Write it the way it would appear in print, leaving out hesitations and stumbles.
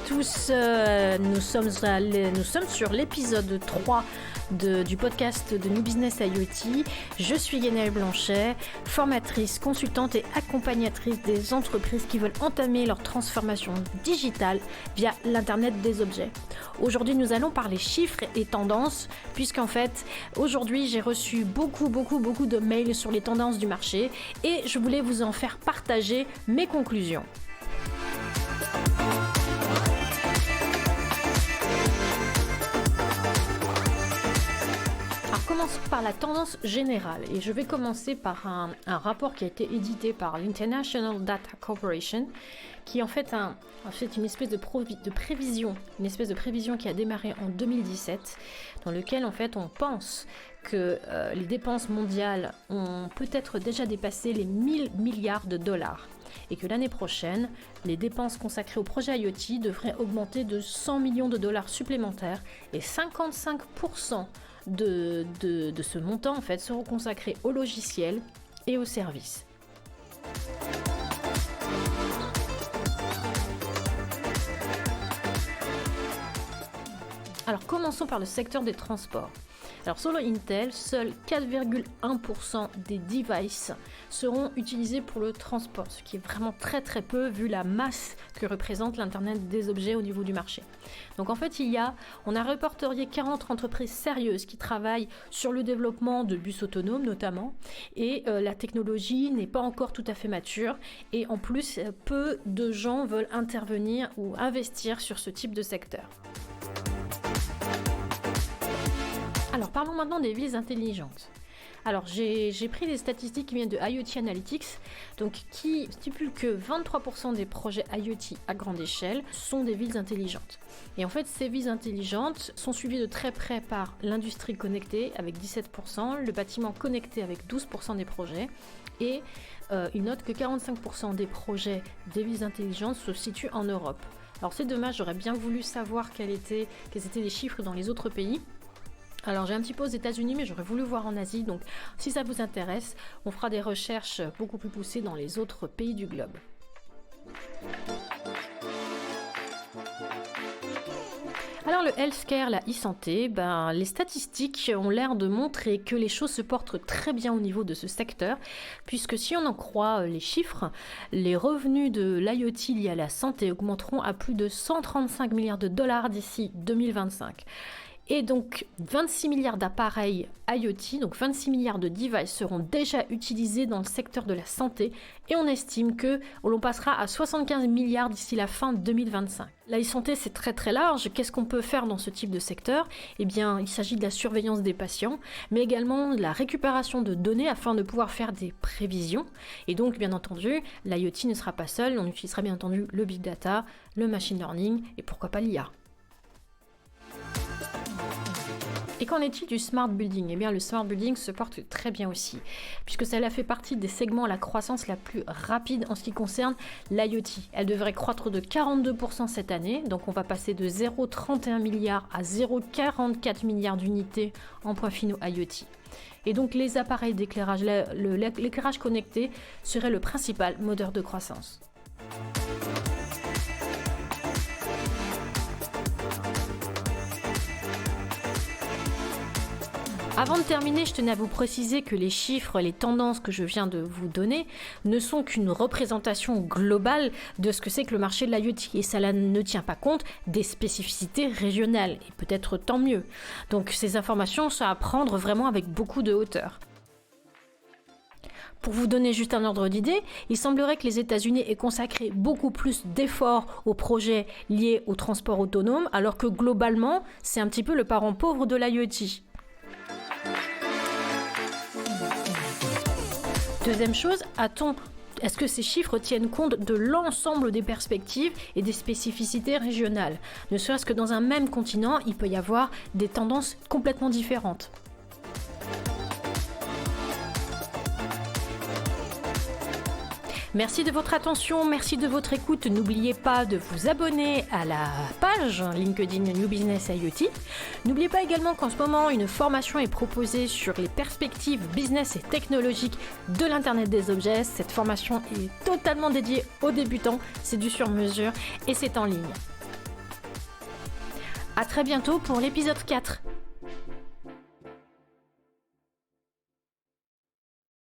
tous, nous sommes sur l'épisode 3 du podcast de New Business IoT. Je suis Guénelle Blanchet, formatrice, consultante et accompagnatrice des entreprises qui veulent entamer leur transformation digitale via l'Internet des objets. Aujourd'hui, nous allons parler chiffres et tendances, puisqu'en fait, aujourd'hui, j'ai reçu beaucoup de mails sur les tendances du marché et je voulais vous en faire partager mes conclusions. Commençons par la tendance générale et je vais commencer par un rapport qui a été édité par l'International Data Corporation qui est en fait une espèce de prévision, qui a démarré en 2017 dans lequel en fait on pense que les dépenses mondiales ont peut-être déjà dépassé les 1000 milliards de dollars et que l'année prochaine, les dépenses consacrées au projet IoT devraient augmenter de 100 millions de dollars supplémentaires et 55% de ce montant en fait seront consacrés aux logiciels et aux services. Alors commençons par le secteur des transports. Alors selon Intel, seuls 4,1% des devices seront utilisés pour le transport, ce qui est vraiment très peu vu la masse que représente l'Internet des objets au niveau du marché. Donc en fait, on a répertorié 40 entreprises sérieuses qui travaillent sur le développement de bus autonomes notamment, et la technologie n'est pas encore tout à fait mature, et en plus, peu de gens veulent intervenir ou investir sur ce type de secteur. Alors parlons maintenant des villes intelligentes. Alors j'ai pris des statistiques qui viennent de IoT Analytics, donc qui stipulent que 23% des projets IoT à grande échelle sont des villes intelligentes. Et en fait ces villes intelligentes sont suivies de très près par l'industrie connectée avec 17%, le bâtiment connecté avec 12% des projets, et il note que 45% des projets des villes intelligentes se situent en Europe. Alors c'est dommage, j'aurais bien voulu savoir quels étaient les chiffres dans les autres pays. Alors j'ai un petit peu aux États-Unis, mais j'aurais voulu voir en Asie, donc si ça vous intéresse, on fera des recherches beaucoup plus poussées dans les autres pays du globe. Alors le healthcare, la e-santé, les statistiques ont l'air de montrer que les choses se portent très bien au niveau de ce secteur, puisque si on en croit les chiffres, les revenus de l'IoT liés à la santé augmenteront à plus de 135 milliards de dollars d'ici 2025. Et donc 26 milliards d'appareils IoT, donc 26 milliards de devices seront déjà utilisés dans le secteur de la santé et on estime que l'on passera à 75 milliards d'ici la fin 2025. La e-santé c'est très large, qu'est-ce qu'on peut faire dans ce type de secteur ? Eh bien il s'agit de la surveillance des patients, mais également de la récupération de données afin de pouvoir faire des prévisions. Et donc bien entendu, l'IoT ne sera pas seul, on utilisera bien entendu le big data, le machine learning et pourquoi pas l'IA. Et qu'en est-il du smart building ? Eh bien, le smart building se porte très bien aussi, puisque cela fait partie des segments à la croissance la plus rapide en ce qui concerne l'IoT. Elle devrait croître de 42% cette année, donc on va passer de 0,31 milliards à 0,44 milliards d'unités en points finaux IoT. Et donc les appareils d'éclairage, l'éclairage connecté serait le principal moteur de croissance. Avant de terminer, je tenais à vous préciser que les chiffres, les tendances que je viens de vous donner ne sont qu'une représentation globale de ce que c'est que le marché de l'IoT et cela ne tient pas compte des spécificités régionales et peut-être tant mieux. Donc ces informations sont à prendre vraiment avec beaucoup de hauteur. Pour vous donner juste un ordre d'idée, il semblerait que les États-Unis aient consacré beaucoup plus d'efforts aux projets liés au transport autonome, alors que globalement, c'est un petit peu le parent pauvre de l'IoT. Deuxième chose, est-ce que ces chiffres tiennent compte de l'ensemble des perspectives et des spécificités régionales ? Ne serait-ce que dans un même continent, il peut y avoir des tendances complètement différentes. Merci de votre attention, merci de votre écoute. N'oubliez pas de vous abonner à la page LinkedIn New Business IoT. N'oubliez pas également qu'en ce moment, une formation est proposée sur les perspectives business et technologiques de l'Internet des objets. Cette formation est totalement dédiée aux débutants, c'est du sur-mesure et c'est en ligne. À très bientôt pour l'épisode 4.